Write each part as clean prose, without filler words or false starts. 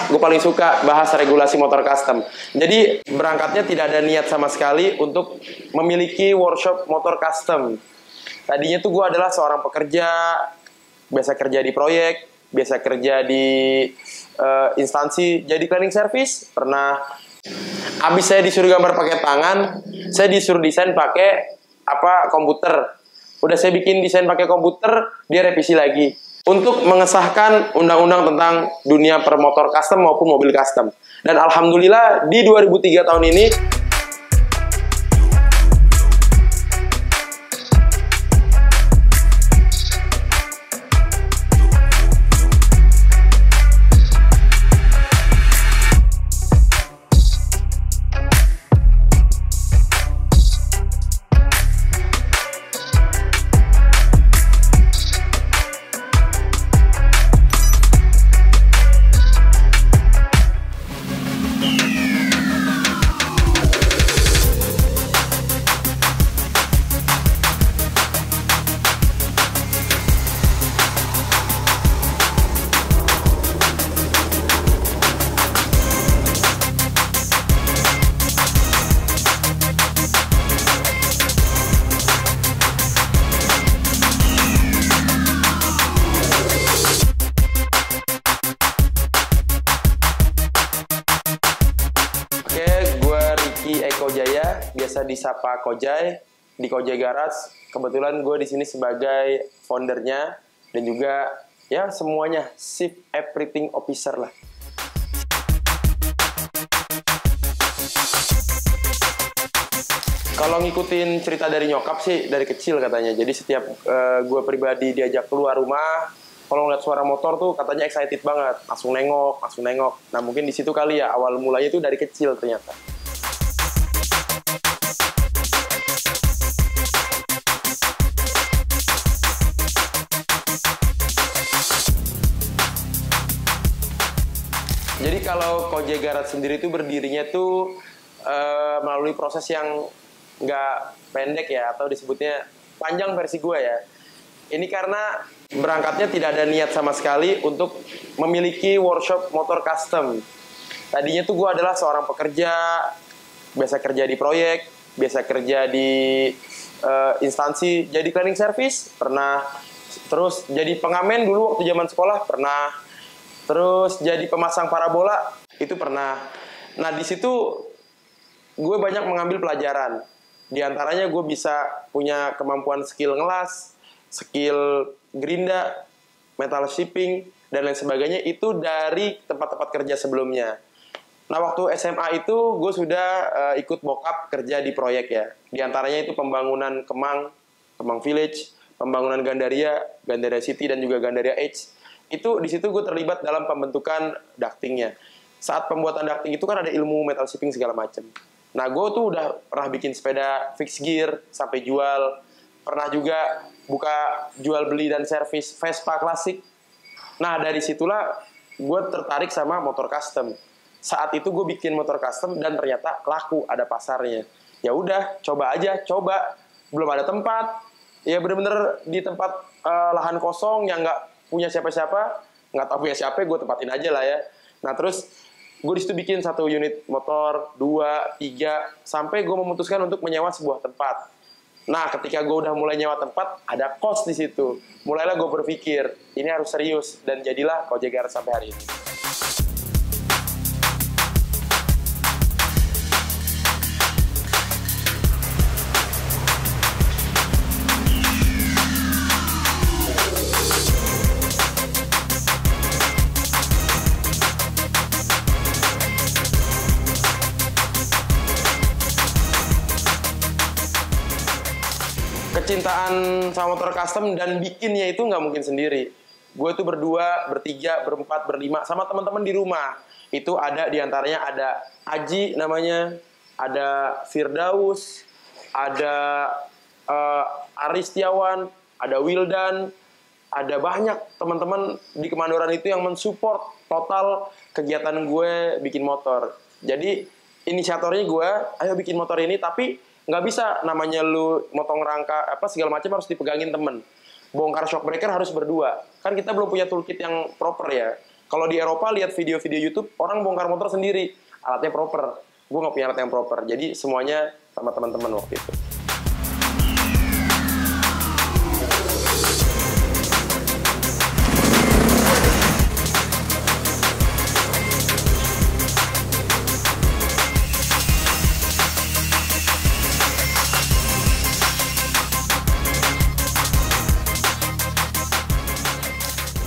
Gue paling suka bahas regulasi motor custom. Jadi berangkatnya tidak ada niat sama sekali untuk memiliki workshop motor custom. Tadinya tuh gue adalah seorang pekerja, biasa kerja di proyek, biasa kerja di instansi, jadi cleaning service. Pernah, abis saya disuruh gambar pakai tangan, saya disuruh desain pakai komputer. Udah saya bikin desain pakai komputer, dia revisi lagi untuk mengesahkan undang-undang tentang dunia permotor custom maupun mobil custom. Dan alhamdulillah di 2003 tahun ini Eko Jaya, biasa disapa Kojai di Kojai Garage. Kebetulan gue di sini sebagai foundernya dan juga ya semuanya chief everything officer lah. Kalau ngikutin cerita dari nyokap sih dari kecil katanya. Jadi setiap gue pribadi diajak keluar rumah, kalau ngeliat suara motor tuh katanya excited banget, langsung nengok. Nah mungkin di situ kali ya awal mulanya itu dari kecil ternyata. Jadi kalau Kojai Garage sendiri itu berdirinya tuh melalui proses yang nggak pendek ya, atau disebutnya panjang versi gue ya. Ini karena berangkatnya tidak ada niat sama sekali untuk memiliki workshop motor custom. Tadinya tuh gue adalah seorang pekerja, biasa kerja di proyek, biasa kerja di instansi, jadi cleaning service, pernah. Terus jadi pengamen dulu waktu zaman sekolah, pernah. Terus jadi pemasang parabola, itu pernah. Nah di situ gue banyak mengambil pelajaran. Di antaranya gue bisa punya kemampuan skill ngelas, skill gerinda, metal shipping, dan lain sebagainya itu dari tempat-tempat kerja sebelumnya. Nah waktu SMA itu gue sudah ikut bokap kerja di proyek ya. Di antaranya itu pembangunan Kemang Village, pembangunan Gandaria City, dan juga Gandaria Edge. Itu di situ gue terlibat dalam pembentukan ductingnya. Saat pembuatan ducting itu kan ada ilmu metal shipping segala macam. Nah gue tuh udah pernah bikin sepeda fixed gear sampai jual. Pernah juga buka jual beli dan servis Vespa klasik. Nah dari situlah gue tertarik sama motor custom. Saat itu gue bikin motor custom dan ternyata laku, ada pasarnya. Ya udah, coba aja, belum ada tempat. Ya bener-bener di tempat lahan kosong yang nggak punya siapa-siapa, nggak tahu punya siapa, gue tempatin aja lah ya. Nah terus gue disitu bikin 1 unit motor, 2, 3, sampai gue memutuskan untuk menyewa sebuah tempat. Nah ketika gue udah mulai nyewa tempat, ada kos di situ. Mulailah gue berpikir ini harus serius, dan jadilah Kojai Garage sampai hari ini. Kecintaan sama motor custom dan bikinnya itu nggak mungkin sendiri. Gue tuh berdua, bertiga, berempat, berlima sama teman-teman di rumah. Itu ada diantaranya ada Aji namanya, ada Firdaus, ada Aris Setiawan, ada Wildan, ada banyak teman-teman di Kemandoran itu yang mensupport total kegiatan gue bikin motor. Jadi inisiatornya gue, ayo bikin motor ini, tapi nggak bisa namanya lu motong rangka apa segala macam harus dipegangin temen. Bongkar shock breaker harus berdua. Kan kita belum punya toolkit yang proper ya. Kalau di Eropa lihat video-video YouTube, orang bongkar motor sendiri, alatnya proper. Gue nggak punya alat yang proper, jadi semuanya sama teman-teman waktu itu.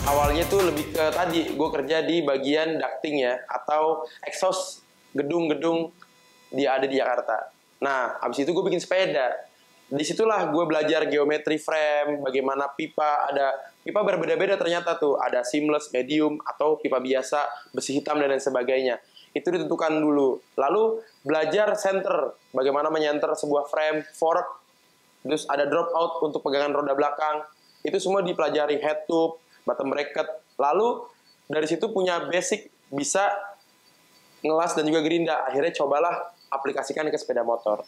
Awalnya tuh lebih ke tadi, gue kerja di bagian ducting ya, atau exhaust gedung-gedung ada di Jakarta. Nah, abis itu gue bikin sepeda. Disitulah gue belajar geometri frame, bagaimana pipa, ada pipa berbeda-beda ternyata tuh, ada seamless, medium, atau pipa biasa, besi hitam, dan lain sebagainya. Itu ditentukan dulu. Lalu belajar center, bagaimana menyenter sebuah frame, fork, terus ada drop out untuk pegangan roda belakang. Itu semua dipelajari, head tube, bottom bracket. Lalu dari situ punya basic, bisa ngelas dan juga gerinda. Akhirnya cobalah aplikasikan ke sepeda motor.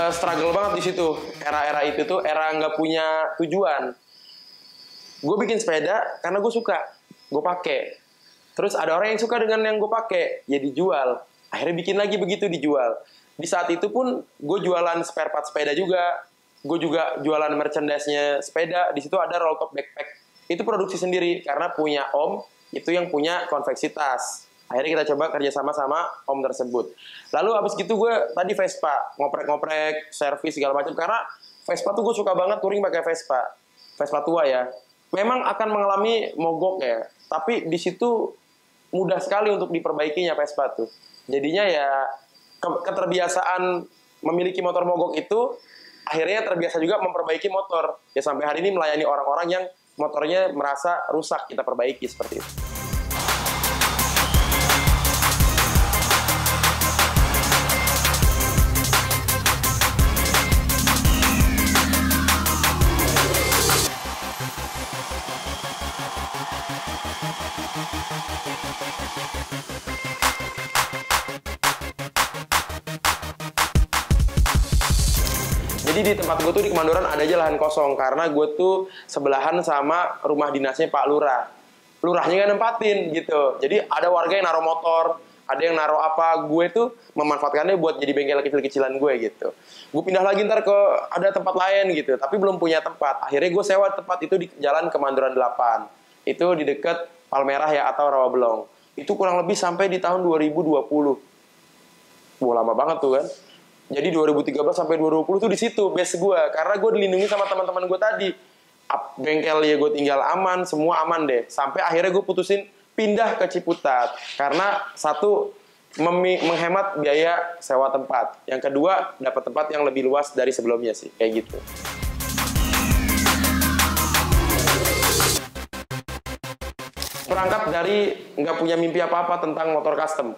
Struggle banget di situ. Era-era itu tuh era nggak punya tujuan. Gue bikin sepeda karena gue suka, gue pakai. Terus ada orang yang suka dengan yang gue pakai, ya dijual. Akhirnya bikin lagi begitu, dijual. Di saat itu pun gue jualan spare part sepeda juga. Gue juga jualan merchandise-nya sepeda. Di situ ada roll top backpack. Itu produksi sendiri karena punya om itu yang punya konveksi tas. Akhirnya kita coba kerjasama sama om tersebut. Lalu abis gitu gue tadi Vespa, ngoprek-ngoprek, servis segala macam. Karena Vespa tuh gue suka banget touring pakai Vespa. Vespa tua ya. Memang akan mengalami mogok ya. Tapi di situ mudah sekali untuk diperbaikinya Vespa tuh. Jadinya ya keterbiasaan memiliki motor mogok itu akhirnya terbiasa juga memperbaiki motor. Ya sampai hari ini melayani orang-orang yang motornya merasa rusak, kita perbaiki seperti itu. Jadi di tempat gue tuh di Kemandoran ada aja lahan kosong karena gue tuh sebelahan sama rumah dinasnya Pak Lurah. Lurahnya nggak nempatin gitu. Jadi ada warga yang naruh motor, ada yang naruh apa. Gue tuh memanfaatkannya buat jadi bengkel kecil-kecilan gue gitu. Gue pindah lagi ntar ke ada tempat lain gitu, tapi belum punya tempat. Akhirnya gue sewa tempat itu di Jalan Kemandoran 8. Itu di dekat Palmerah ya atau Rawabelong. Itu kurang lebih sampai di tahun 2020. Wah, lama banget tuh kan. Jadi 2013 sampai 2020 tuh di situ base gue, karena gue dilindungi sama teman-teman gue tadi. Bengkel ya gue tinggal aman, semua aman deh. Sampai akhirnya gue putusin pindah ke Ciputat karena satu menghemat biaya sewa tempat, yang kedua dapat tempat yang lebih luas dari sebelumnya sih, kayak gitu. Berangkat dari nggak punya mimpi apa-apa tentang motor custom.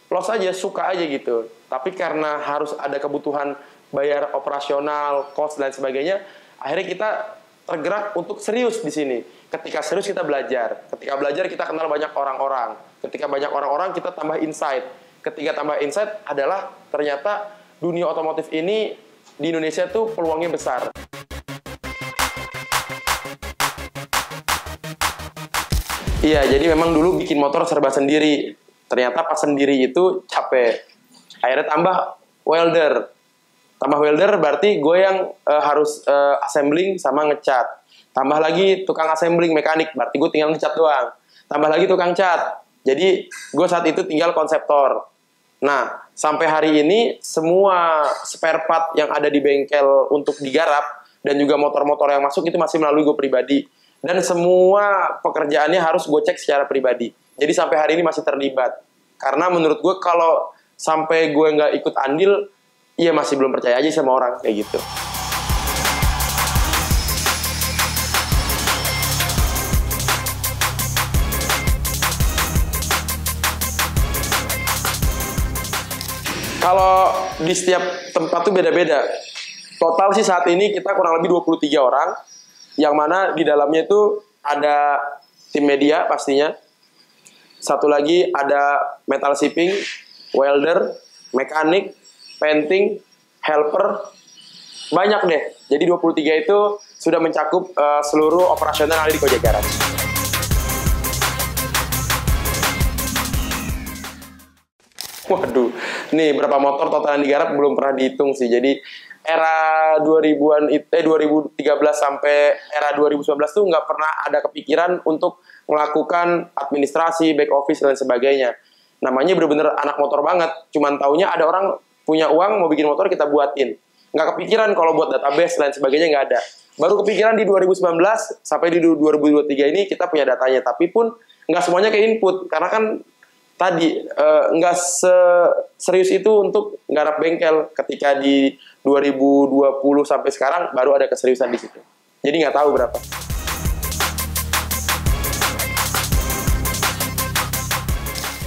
Los aja, suka aja gitu. Tapi karena harus ada kebutuhan bayar operasional, cost dan sebagainya, akhirnya kita tergerak untuk serius di sini. Ketika serius kita belajar. Ketika belajar kita kenal banyak orang-orang. Ketika banyak orang-orang kita tambah insight. Ketika tambah insight adalah ternyata dunia otomotif ini di Indonesia tuh peluangnya besar. Iya, jadi memang dulu bikin motor serba sendiri. Ternyata pas sendiri itu capek. Akhirnya tambah welder. Tambah welder berarti gue yang harus assembling sama ngecat. Tambah lagi tukang assembling mekanik, berarti gue tinggal ngecat doang. Tambah lagi tukang cat. Jadi gue saat itu tinggal konseptor. Nah, sampai hari ini semua spare part yang ada di bengkel untuk digarap dan juga motor-motor yang masuk itu masih melalui gue pribadi. Dan semua pekerjaannya harus gue cek secara pribadi. Jadi sampai hari ini masih terlibat. Karena menurut gue kalau sampai gue nggak ikut andil, iya masih belum percaya aja sama orang kayak gitu. Kalau di setiap tempat tuh beda-beda. Total sih saat ini kita kurang lebih 23 orang, yang mana di dalamnya itu ada tim media pastinya. Satu lagi ada metal shipping, welder, mekanik, painting, helper, banyak deh. Jadi 23 itu sudah mencakup seluruh operasional yang ada di Gojek Garage. Waduh, nih berapa motor total yang digarap belum pernah dihitung sih. Jadi era 2000-an 2013 sampai era 2019 tuh nggak pernah ada kepikiran untuk melakukan administrasi, back office dan sebagainya. Namanya bener-bener anak motor banget. Cuman taunya ada orang punya uang mau bikin motor kita buatin. Nggak kepikiran kalau buat database dan sebagainya nggak ada. Baru kepikiran di 2019 sampai di 2023 ini kita punya datanya. Tapi pun nggak semuanya ke input karena kan tadi nggak serius itu untuk nggarap bengkel. Ketika di 2020 sampai sekarang baru ada keseriusan di situ. Jadi nggak tahu berapa.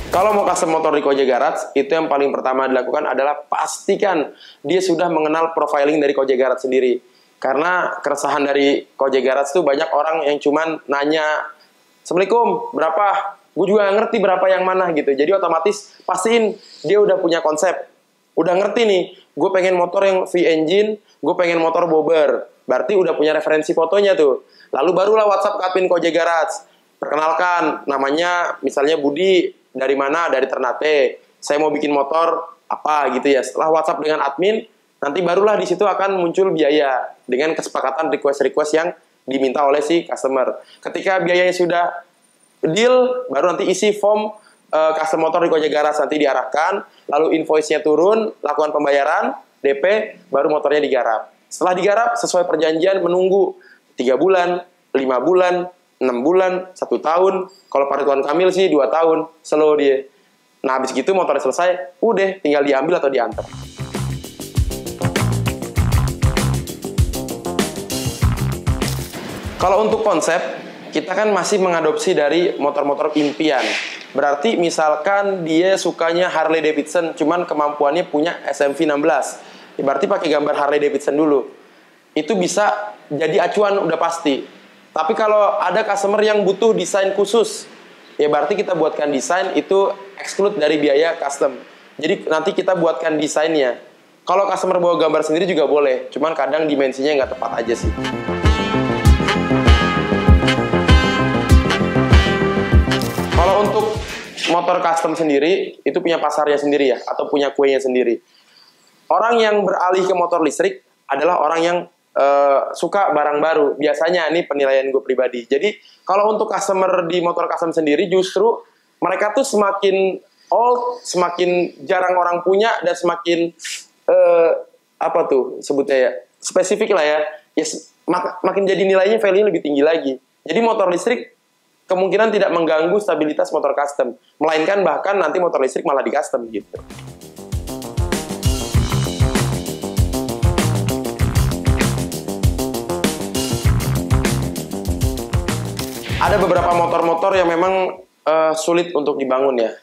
Kalau mau custom motor di Gojek Garage, itu yang paling pertama dilakukan adalah pastikan dia sudah mengenal profiling dari Gojek Garage sendiri. Karena keresahan dari Gojek Garage itu banyak orang yang cuman nanya, "Assalamualaikum, berapa?" Gue juga nggak ngerti berapa yang mana gitu. Jadi otomatis pastiin dia udah punya konsep. Udah ngerti nih, gue pengen motor yang V-engine, gue pengen motor bobber. Berarti udah punya referensi fotonya tuh. Lalu barulah WhatsApp ke admin Gojek Garage. Perkenalkan, namanya misalnya Budi, dari mana? Dari Ternate. Saya mau bikin motor apa gitu ya. Setelah WhatsApp dengan admin, nanti barulah di situ akan muncul biaya dengan kesepakatan request-request yang diminta oleh si customer. Ketika biayanya sudah deal, baru nanti isi form custom motor di Gojek Garage, nanti diarahkan, lalu invoice-nya turun, lakukan pembayaran, DP, baru motornya digarap. Setelah digarap, sesuai perjanjian menunggu 3 bulan, 5 bulan, 6 bulan, 1 tahun. Kalau Pak Ridwan Kamil sih 2 tahun, slow dia. Nah, habis gitu motornya selesai, udah tinggal diambil atau diantar. Kalau untuk konsep, kita kan masih mengadopsi dari motor-motor impian. Berarti misalkan dia sukanya Harley Davidson, cuman kemampuannya punya SMV 16. Ya, berarti pakai gambar Harley Davidson dulu. Itu bisa jadi acuan udah pasti. Tapi kalau ada customer yang butuh desain khusus, ya berarti kita buatkan desain itu exclude dari biaya custom. Jadi nanti kita buatkan desainnya. Kalau customer bawa gambar sendiri juga boleh, cuman kadang dimensinya nggak tepat aja sih. Kalau untuk motor custom sendiri, itu punya pasarnya sendiri ya, atau punya kuenya sendiri. Orang yang beralih ke motor listrik adalah orang yang suka barang baru. Biasanya ini penilaian gue pribadi. Jadi kalau untuk customer di motor custom sendiri, justru mereka tuh semakin old, semakin jarang orang punya, dan semakin apa tuh sebutnya ya, spesifik lah ya. Makin jadi nilainya value lebih tinggi lagi. Jadi motor listrik kemungkinan tidak mengganggu stabilitas motor custom, melainkan bahkan nanti motor listrik malah di custom gitu. Ada beberapa motor-motor yang memang sulit untuk dibangun ya.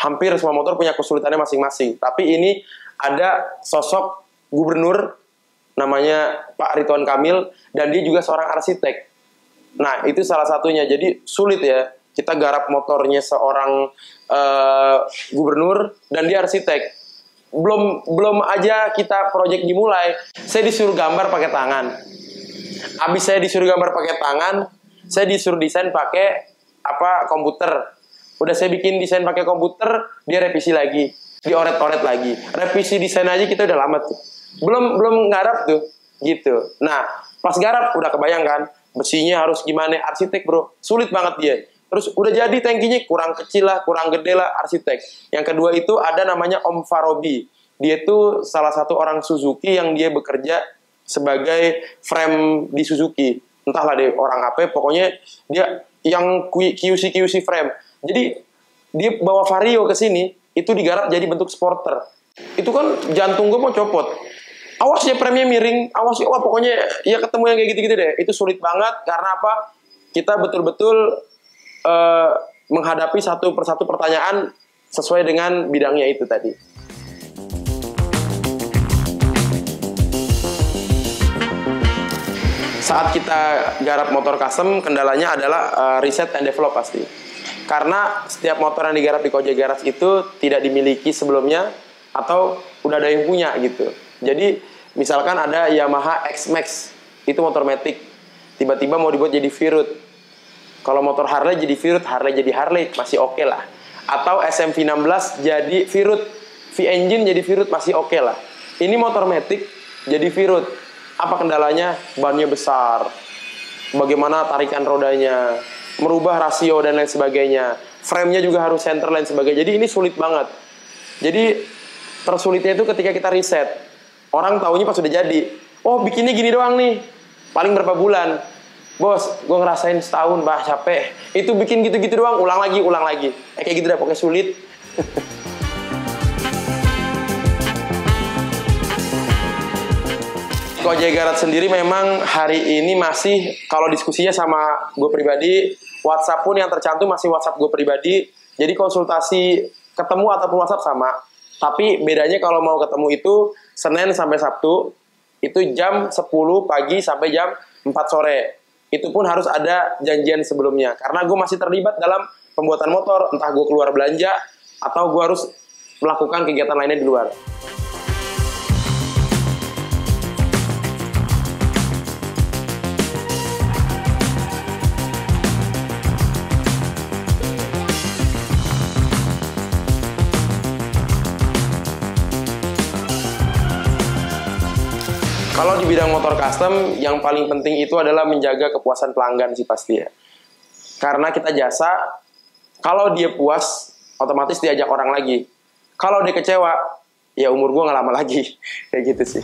Hampir semua motor punya kesulitannya masing-masing. Tapi ini ada sosok gubernur namanya Pak Ridwan Kamil, dan dia juga seorang arsitek. Nah, itu salah satunya. Jadi sulit ya kita garap motornya seorang gubernur dan dia arsitek. Belum aja kita proyek dimulai, saya disuruh gambar pakai tangan. Habis saya disuruh gambar pakai tangan, saya disuruh desain pakai komputer. Udah saya bikin desain pakai komputer, dia revisi lagi, dioret-oret lagi. Revisi desain aja kita udah lama tuh. Belum garap tuh, gitu. Nah, pas garap udah kebayang kan, besinya harus gimana, arsitek bro, sulit banget dia. Terus udah jadi tankinya kurang kecil lah, kurang gede lah, arsitek. Yang kedua itu ada namanya Om Farobi. Dia tuh salah satu orang Suzuki yang dia bekerja sebagai frame di Suzuki. Entahlah deh orang apa, pokoknya dia yang QC frame. Jadi dia bawa Vario ke sini, itu digarap jadi bentuk sporter. Itu kan jantung gue mau copot. Awas ya frame-nya miring, awas ya, wah pokoknya ya ketemu yang kayak gitu-gitu deh. Itu sulit banget karena apa? Kita betul-betul menghadapi satu persatu pertanyaan sesuai dengan bidangnya itu tadi. saat kita garap motor custom, kendalanya adalah riset and develop pasti. Karena setiap motor yang digarap di Kojek Garage itu tidak dimiliki sebelumnya atau udah ada yang punya gitu. Jadi misalkan ada Yamaha X-Max, itu motor matic, tiba-tiba mau dibuat jadi V-Root. Kalau motor Harley jadi V-Root, Harley jadi Harley, masih oke lah. Atau SMP16 jadi V-Root, V-Engine jadi V-Root, masih oke lah. Ini motor matic jadi V-Root. Apa kendalanya? Bannya besar. Bagaimana tarikan rodanya, merubah rasio dan lain sebagainya. Frame-nya juga harus center lain sebagainya. Jadi ini sulit banget. Jadi tersulitnya itu ketika kita riset. Orang taunya pas sudah jadi. Oh, bikinnya gini doang nih. Paling berapa bulan. Bos, gue ngerasain setahun, bah capek. Itu bikin gitu-gitu doang, ulang lagi. Kayak gitu dah, pokoknya sulit. Kojek Garage sendiri memang hari ini masih, kalau diskusinya sama gue pribadi, WhatsApp pun yang tercantum masih WhatsApp gue pribadi. Jadi konsultasi ketemu ataupun WhatsApp sama. Tapi bedanya kalau mau ketemu itu Senin sampai Sabtu, itu jam 10 pagi sampai jam 4 sore. Itu pun harus ada janjian sebelumnya. Karena gue masih terlibat dalam pembuatan motor. Entah gue keluar belanja, atau gue harus melakukan kegiatan lainnya di luar. Kalau di bidang motor custom, yang paling penting itu adalah menjaga kepuasan pelanggan sih pasti ya. Karena kita jasa, kalau dia puas, otomatis diajak orang lagi. Kalau dia kecewa, ya umur gue nggak lama lagi. Kayak gitu sih.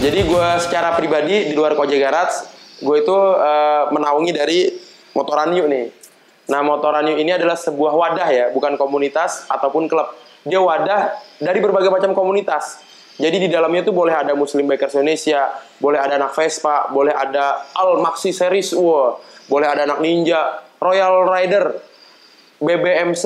Jadi gue secara pribadi, di luar Kojek Garage, gue itu menaungi dari Motoranyu nih. Nah, Motoranyu ini adalah sebuah wadah ya, bukan komunitas ataupun klub. Dia wadah dari berbagai macam komunitas. Jadi di dalamnya itu boleh ada Muslim Bikers Indonesia, boleh ada anak Vespa, boleh ada Al Maxi Series, boleh ada anak Ninja, Royal Rider, BBMC,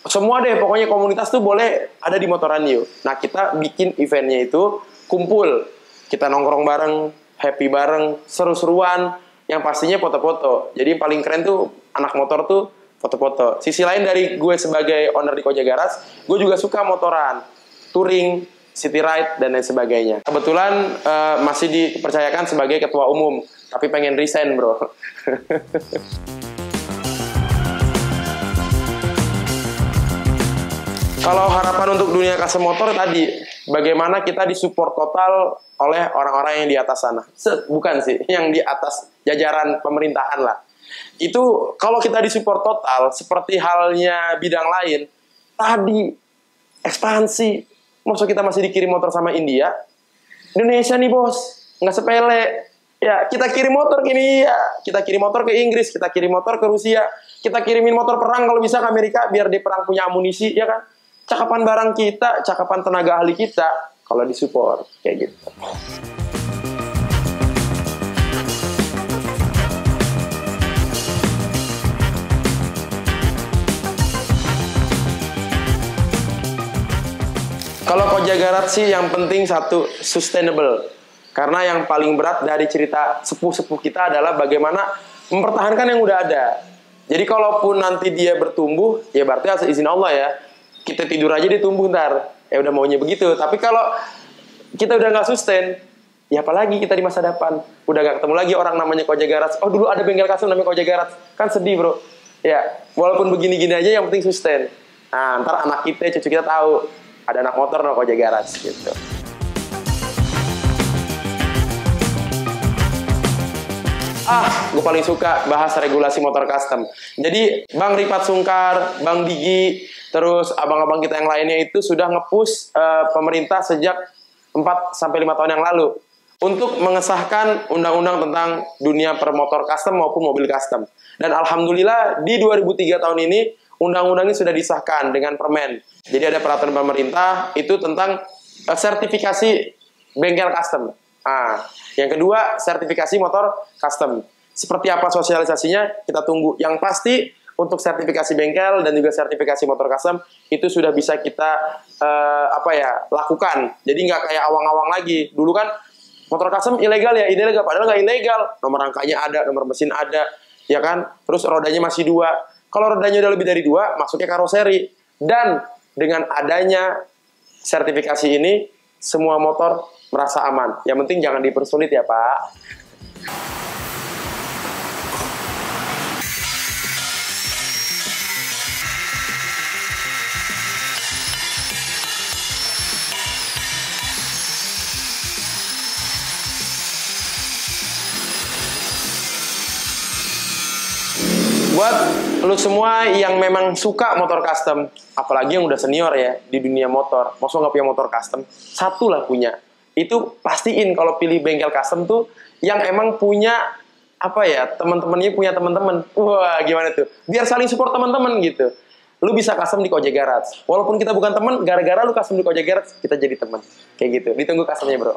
semua deh pokoknya komunitas tuh boleh ada di Motoranyu. Nah, kita bikin eventnya itu kumpul, kita nongkrong bareng, happy bareng, seru-seruan, yang pastinya foto-foto. Jadi yang paling keren tuh anak motor tuh foto-foto. Sisi lain dari gue sebagai owner di Kojek Garage, gue juga suka motoran, touring, city ride, dan lain sebagainya. Kebetulan masih dipercayakan sebagai ketua umum, tapi pengen resign bro. Kalau harapan untuk dunia custom motor tadi, bagaimana kita disupport total oleh orang-orang yang di atas sana. Bukan sih, yang di atas jajaran pemerintahan lah. Itu kalau kita disupport total, seperti halnya bidang lain, tadi ekspansi, maksud kita masih dikirim motor sama India, Indonesia nih bos, nggak sepele. Ya, kita kirim motor ke India, kita kirim motor ke Inggris, kita kirim motor ke Rusia, kita kirimin motor perang kalau bisa ke Amerika, biar di perang punya amunisi, ya kan? Cakapan barang kita, cakapan tenaga ahli kita, kalau disupport, kayak gitu. Kalau Kojek Garage sih yang penting satu, sustainable. Karena yang paling berat dari cerita sepuh-sepuh kita adalah bagaimana mempertahankan yang udah ada. Jadi kalaupun nanti dia bertumbuh, ya berarti atas izin Allah ya. Kita tidur aja dia tumbuh ntar. Ya udah maunya begitu. Tapi kalau kita udah nggak sustain, ya apalagi kita di masa depan. Udah nggak ketemu lagi orang namanya Kojek Garage. Oh dulu ada bengkel custom namanya Kojek Garage. Kan sedih bro. Ya, walaupun begini-gini aja yang penting sustain. Nah, ntar anak kita, cucu kita tahu ada anak motor no Kojek Garage gitu. Gue paling suka bahas regulasi motor custom. Jadi Bang Rifat Sungkar, Bang Digi, terus abang-abang kita yang lainnya itu sudah nge-push pemerintah sejak 4-5 tahun yang lalu untuk mengesahkan undang-undang tentang dunia permotor custom maupun mobil custom. Dan alhamdulillah di 2003 tahun ini undang-undang ini sudah disahkan dengan permen. Jadi ada peraturan pemerintah itu tentang sertifikasi bengkel custom. Yang kedua sertifikasi motor custom. Seperti apa sosialisasinya kita tunggu. Yang pasti untuk sertifikasi bengkel dan juga sertifikasi motor custom itu sudah bisa kita lakukan. Jadi nggak kayak awang-awang lagi. Dulu kan motor custom ilegal ya, ilegal, padahal nggak ilegal. Nomor rangkanya ada, nomor mesin ada, ya kan? Terus rodanya masih 2. Kalau rodanya udah lebih dari 2, masuknya karoseri. Dan dengan adanya sertifikasi ini, semua motor merasa aman. Yang penting jangan dipersulit ya, Pak. Buat lu semua yang memang suka motor custom, apalagi yang udah senior ya di dunia motor, maksudnya nggak punya motor custom, satu lah punya. Itu pastiin kalau pilih bengkel custom tuh yang emang punya teman-temannya punya teman-teman. Wah, gimana tuh? Biar saling support teman-teman gitu. Lu bisa custom di Koja Garage. Walaupun kita bukan teman, gara-gara lu custom di Koja Garage, kita jadi teman. Kayak gitu. Ditunggu customnya, bro.